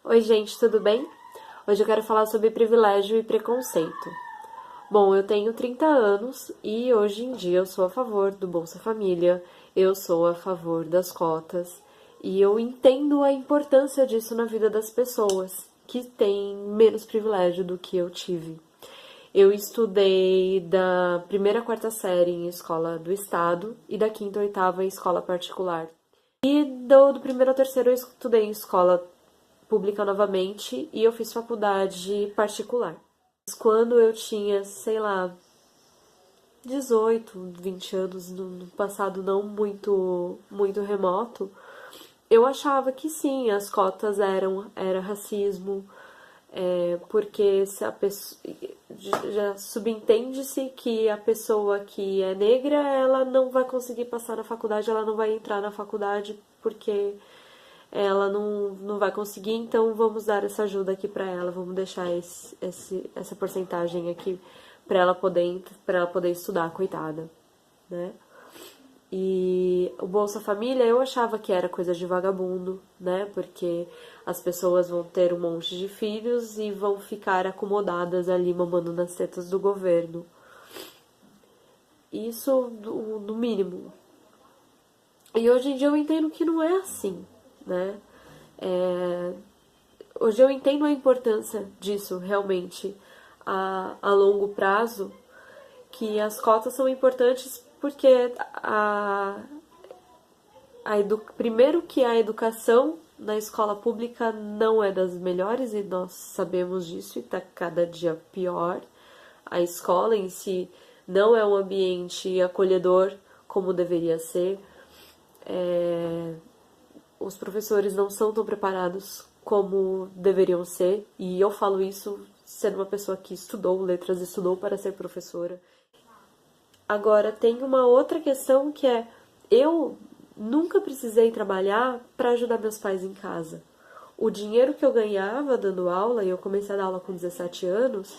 Oi, gente, tudo bem? Hoje eu quero falar sobre privilégio e preconceito. Bom, eu tenho 30 anos e hoje em dia eu sou a favor do Bolsa Família, eu sou a favor das cotas e eu entendo a importância disso na vida das pessoas que têm menos privilégio do que eu tive. Eu estudei da primeira à quarta série em escola do estado e da quinta à oitava em escola particular. E do primeiro ao terceiro eu estudei em escola pública novamente e eu fiz faculdade particular. Quando eu tinha, sei lá, 18, 20 anos, no passado não muito remoto, eu achava que sim, as cotas era racismo, porque se a pessoa, já subentende-se que a pessoa que é negra, ela não vai conseguir passar na faculdade, ela não vai entrar na faculdade porque ela não vai conseguir, então vamos dar essa ajuda aqui para ela, vamos deixar essa porcentagem aqui para ela poder estudar, coitada, né? E o Bolsa Família eu achava que era coisa de vagabundo, né? Porque as pessoas vão ter um monte de filhos e vão ficar acomodadas ali mamando nas tetas do governo. Isso no mínimo. E hoje em dia eu entendo que não é assim, né? É, hoje eu entendo a importância disso realmente a longo prazo, que as cotas são importantes porque primeiro que a educação na escola pública não é das melhores e nós sabemos disso e está cada dia pior. A escola em si não é um ambiente acolhedor como deveria ser. Os professores não são tão preparados como deveriam ser, e eu falo isso sendo uma pessoa que estudou letras, estudou para ser professora. Agora, tem uma outra questão que é: eu nunca precisei trabalhar para ajudar meus pais em casa. O dinheiro que eu ganhava dando aula, e eu comecei a dar aula com 17 anos,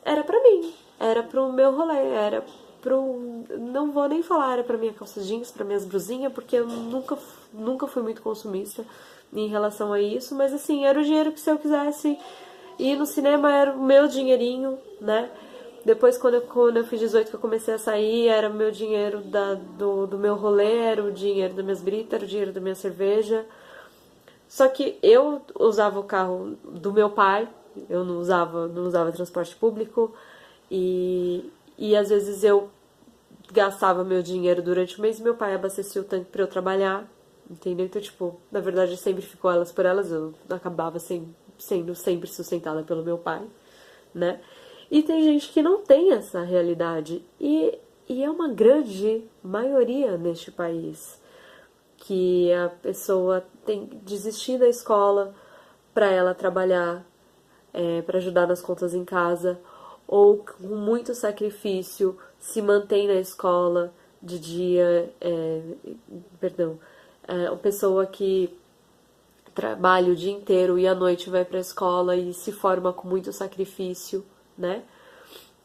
era para mim, era pro meu rolê, era pro. Não vou nem falar, era pra minha calça jeans, pra minhas blusinhas, porque eu nunca fui muito consumista em relação a isso, mas assim, era o dinheiro que se eu quisesse ir no cinema era o meu dinheirinho, né? Depois, quando eu fiz 18, que eu comecei a sair, era o meu dinheiro do meu rolê, era o dinheiro das minhas britas, era o dinheiro da minha cerveja. Só que eu usava o carro do meu pai, eu não usava transporte público e às vezes eu gastava meu dinheiro durante o mês e meu pai abastecia o tanque para eu trabalhar, entendeu? Então, tipo, na verdade sempre ficou elas por elas, eu acabava sendo sempre sustentada pelo meu pai, né? E tem gente que não tem essa realidade e é uma grande maioria neste país que a pessoa tem que desistir da escola para ela trabalhar, para ajudar nas contas em casa, ou com muito sacrifício se mantém na escola de dia, perdão, uma pessoa que trabalha o dia inteiro e à noite vai para a escola e se forma com muito sacrifício, né?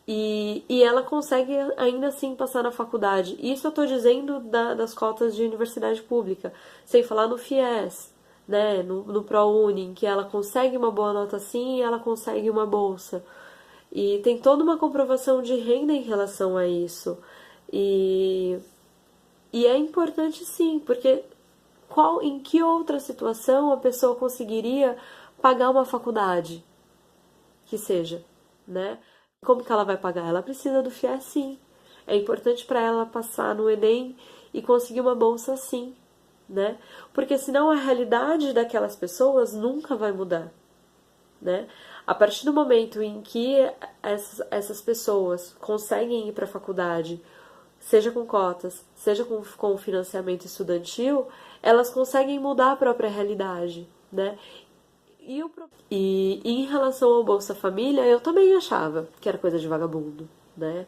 E ela consegue ainda assim passar na faculdade. Isso eu estou dizendo das cotas de universidade pública, sem falar no FIES, né, no ProUni, em que ela consegue uma boa nota sim e ela consegue uma bolsa. E tem toda uma comprovação de renda em relação a isso. E, e é importante sim, porque em que outra situação a pessoa conseguiria pagar uma faculdade? Que seja, né? Como que ela vai pagar? Ela precisa do FIES sim. É importante para ela passar no Enem e conseguir uma bolsa sim, né? Porque senão a realidade daquelas pessoas nunca vai mudar, né? A partir do momento em que essas pessoas conseguem ir para a faculdade, seja com cotas, seja com financiamento estudantil, elas conseguem mudar a própria realidade, né? E em relação ao Bolsa Família, eu também achava que era coisa de vagabundo, né?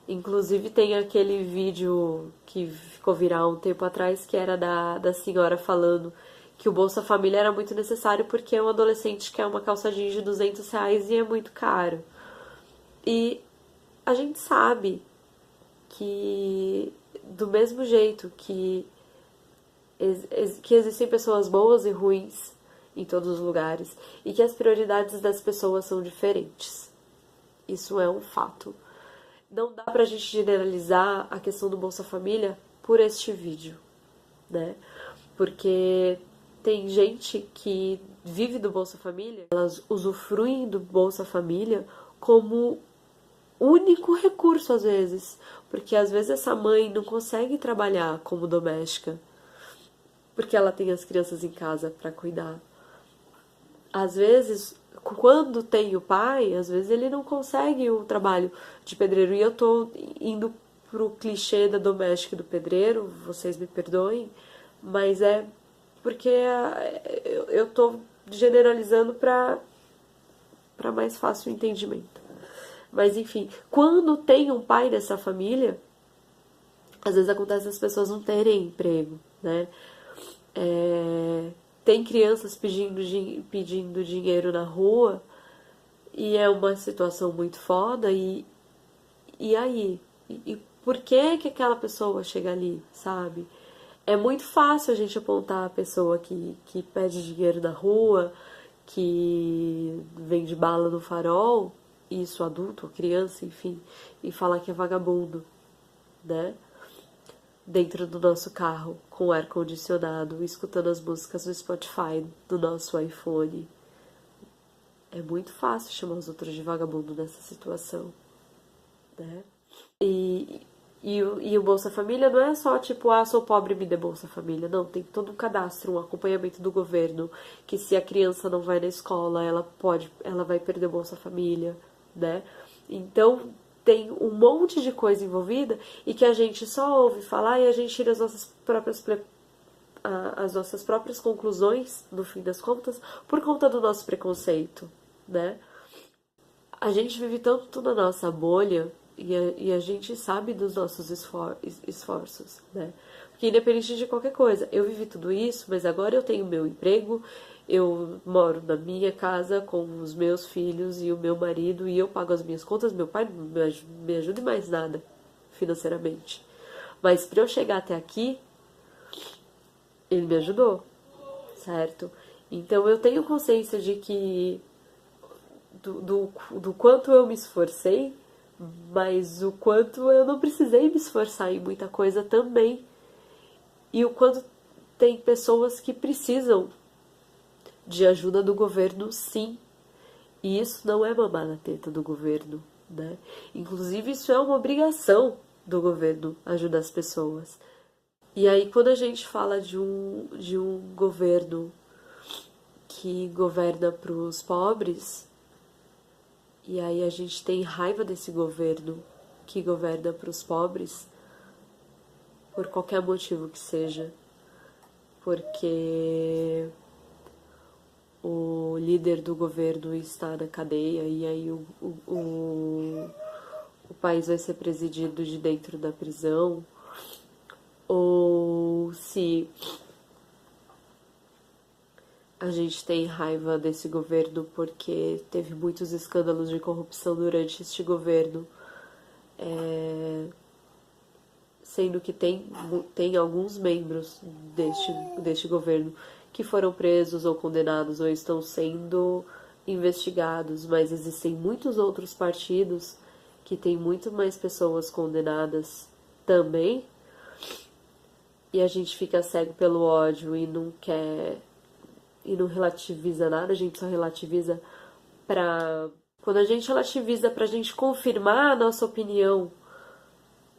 Inclusive tem aquele vídeo que ficou viral um tempo atrás, que era da senhora falando que o Bolsa Família era muito necessário porque um adolescente quer uma calça jeans de R$ 200 e é muito caro. E a gente sabe que do mesmo jeito que existem pessoas boas e ruins em todos os lugares e que as prioridades das pessoas são diferentes. Isso é um fato. Não dá pra gente generalizar a questão do Bolsa Família por este vídeo, né? Porque tem gente que vive do Bolsa Família, elas usufruem do Bolsa Família como único recurso às vezes, porque às vezes essa mãe não consegue trabalhar como doméstica, porque ela tem as crianças em casa para cuidar. Às vezes, quando tem o pai, às vezes ele não consegue o trabalho de pedreiro. E eu tô indo pro clichê da doméstica e do pedreiro, vocês me perdoem, mas é porque eu tô generalizando para mais fácil entendimento. Mas enfim, quando tem um pai nessa família, às vezes acontece as pessoas não terem emprego, né? Tem crianças pedindo dinheiro na rua e é uma situação muito foda e aí? E por que aquela pessoa chega ali, sabe? É muito fácil a gente apontar a pessoa que pede dinheiro na rua, que vende bala no farol, isso adulto, criança, enfim, e falar que é vagabundo, né? Dentro do nosso carro, com ar-condicionado, escutando as músicas do Spotify, do nosso iPhone. É muito fácil chamar os outros de vagabundo nessa situação, né? E o Bolsa Família não é só tipo, sou pobre, me dê Bolsa Família. Não, tem todo um cadastro, um acompanhamento do governo, que se a criança não vai na escola, ela vai perder Bolsa Família, né? Então, tem um monte de coisa envolvida e que a gente só ouve falar e a gente tira as nossas próprias conclusões, no fim das contas, por conta do nosso preconceito, né? A gente vive tanto na nossa bolha e a gente sabe dos nossos esforços, né? Porque independente de qualquer coisa, eu vivi tudo isso, mas agora eu tenho meu emprego, eu moro na minha casa com os meus filhos e o meu marido e eu pago as minhas contas, meu pai não me ajuda em mais nada financeiramente. Mas para eu chegar até aqui, ele me ajudou, certo? Então eu tenho consciência de que do quanto eu me esforcei, mas o quanto eu não precisei me esforçar em muita coisa também. E o quanto tem pessoas que precisam de ajuda do governo, sim. E isso não é mamar na teta do governo, né? Inclusive, isso é uma obrigação do governo ajudar as pessoas. E aí, quando a gente fala de um governo que governa para os pobres, e aí a gente tem raiva desse governo que governa para os pobres, por qualquer motivo que seja, porque o líder do governo está na cadeia e aí o país vai ser presidido de dentro da prisão, ou se a gente tem raiva desse governo porque teve muitos escândalos de corrupção durante este governo, sendo que tem alguns membros deste governo que foram presos ou condenados ou estão sendo investigados, mas existem muitos outros partidos que têm muito mais pessoas condenadas também, e a gente fica cego pelo ódio e não quer e não relativiza nada, a gente só relativiza pra... Quando a gente relativiza pra gente confirmar a nossa opinião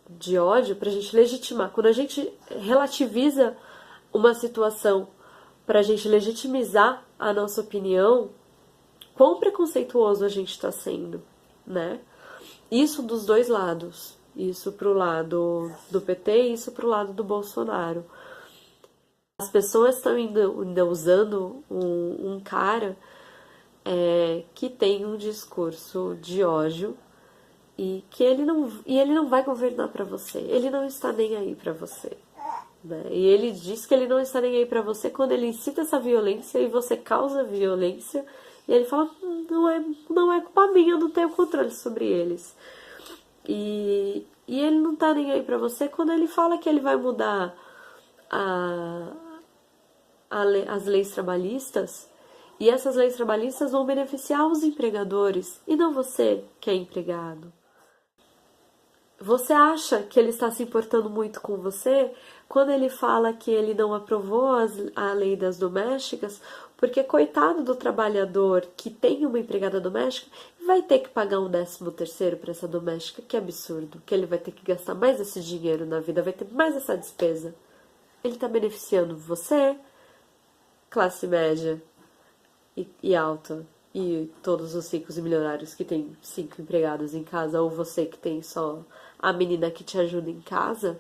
de ódio, pra gente legitimar, quando a gente relativiza uma situação pra gente legitimizar a nossa opinião, quão preconceituoso a gente tá sendo, né? Isso dos dois lados. Isso pro lado do PT e isso pro lado do Bolsonaro. As pessoas estão ainda usando um cara que tem um discurso de ódio e que ele não vai governar pra você. Ele não está nem aí pra você. Né? E ele diz que ele não está nem aí pra você quando ele incita essa violência e você causa violência. E ele fala, não é culpa minha, eu não tenho controle sobre eles. E ele não tá nem aí pra você quando ele fala que ele vai mudar as leis trabalhistas E essas leis trabalhistas vão beneficiar os empregadores e não você que é empregado. Você acha que ele está se importando muito com você quando ele fala que ele não aprovou a lei das domésticas, porque coitado do trabalhador que tem uma empregada doméstica vai ter que pagar um 13º para essa doméstica, que absurdo, que ele vai ter que gastar mais esse dinheiro na vida, vai ter mais essa despesa. Ele está beneficiando você, classe média e alta, e todos os ricos e milionários que tem 5 empregados em casa, ou você que tem só a menina que te ajuda em casa.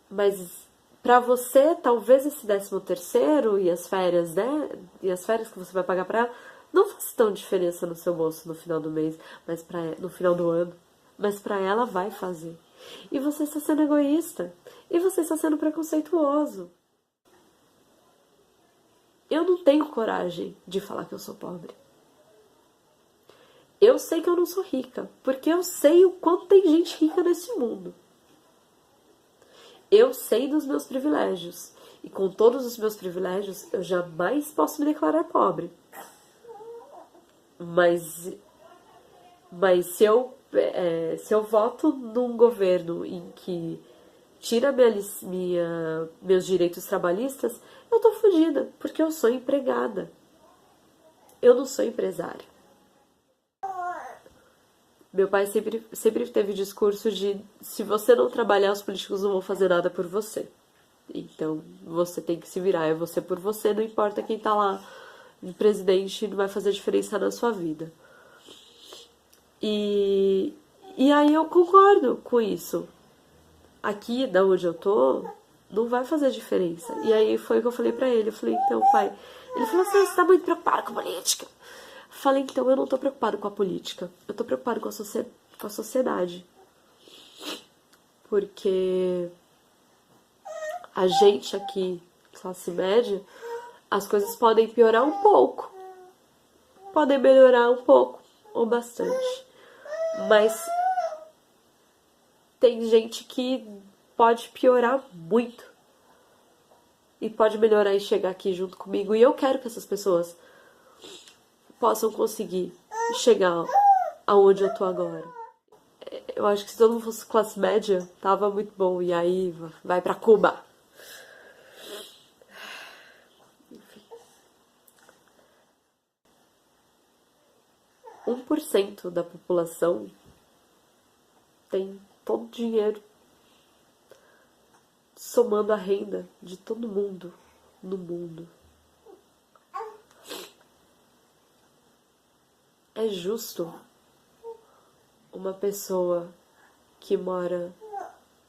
Mas pra você, talvez esse 13º e as férias, né? E as férias que você vai pagar pra ela, não faça tão diferença no seu bolso no final do mês, mas no final do ano. Mas pra ela vai fazer. E você está sendo egoísta. E você está sendo preconceituoso. Eu não tenho coragem de falar que eu sou pobre. Eu sei que eu não sou rica, porque eu sei o quanto tem gente rica nesse mundo. Eu sei dos meus privilégios. E com todos os meus privilégios, eu jamais posso me declarar pobre. Mas se eu voto num governo em que tira meus direitos trabalhistas, eu tô fodida, porque eu sou empregada. Eu não sou empresária. Meu pai sempre teve discurso de se você não trabalhar, os políticos não vão fazer nada por você. Então, você tem que se virar, é você por você, não importa quem tá lá de presidente, não vai fazer diferença na sua vida. E aí eu concordo com isso. Aqui, da onde eu tô, não vai fazer diferença. E aí foi o que eu falei pra ele. Eu falei, então, pai... Ele falou assim, você tá muito preocupado com a política. Falei, então, eu não tô preocupado com a política. Eu tô preocupado com a sociedade. Porque a gente aqui, classe média, as coisas podem piorar um pouco. Podem melhorar um pouco, ou bastante. Mas tem gente que pode piorar muito. E pode melhorar e chegar aqui junto comigo. E eu quero que essas pessoas possam conseguir chegar aonde eu tô agora. Eu acho que se todo mundo fosse classe média, tava muito bom. E aí, vai pra Cuba. Enfim. 1% da população tem todo o dinheiro, somando a renda de todo mundo no mundo. É justo uma pessoa que mora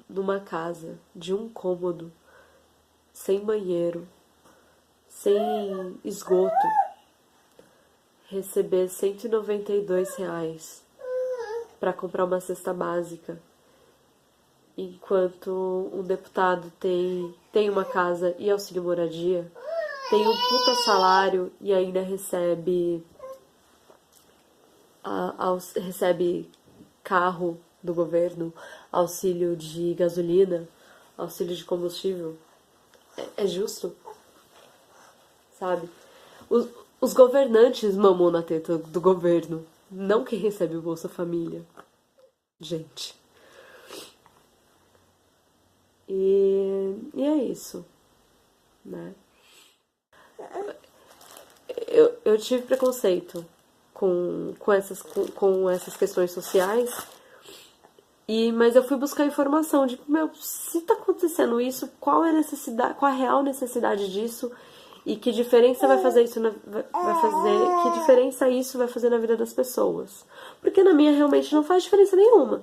numa casa de um cômodo, sem banheiro, sem esgoto, receber R$ 192 para comprar uma cesta básica, enquanto um deputado tem uma casa e auxílio moradia, tem um puta salário e ainda recebe carro do governo, auxílio de gasolina, auxílio de combustível. É justo, sabe? Os governantes mamam na teta do governo, não quem recebe o Bolsa Família. Gente. E é isso, né? Eu tive preconceito com essas questões sociais, mas eu fui buscar informação de, se tá acontecendo isso, qual é a necessidade, qual a real necessidade disso e que diferença vai fazer isso que diferença isso vai fazer na vida das pessoas. Porque na minha realmente não faz diferença nenhuma.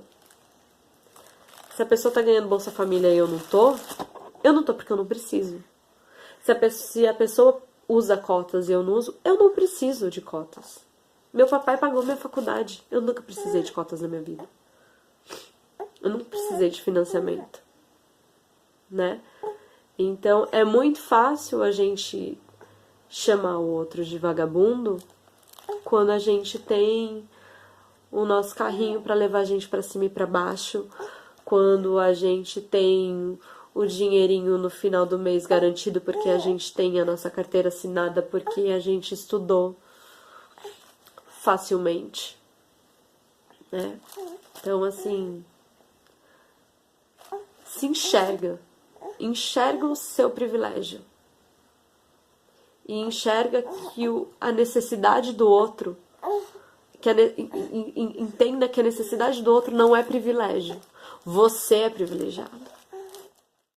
Se a pessoa tá ganhando Bolsa Família e eu não tô porque eu não preciso. Se a pessoa usa cotas e eu não uso, eu não preciso de cotas. Meu papai pagou minha faculdade. Eu nunca precisei de cotas na minha vida. Eu nunca precisei de financiamento. Né? Então, é muito fácil a gente chamar o outro de vagabundo quando a gente tem o nosso carrinho para levar a gente para cima e para baixo, quando a gente tem o dinheirinho no final do mês garantido porque a gente tem a nossa carteira assinada, porque a gente estudou facilmente, né? Então, assim, se enxerga o seu privilégio e enxerga que a necessidade do outro, entenda que a necessidade do outro não é privilégio. Você é privilegiado.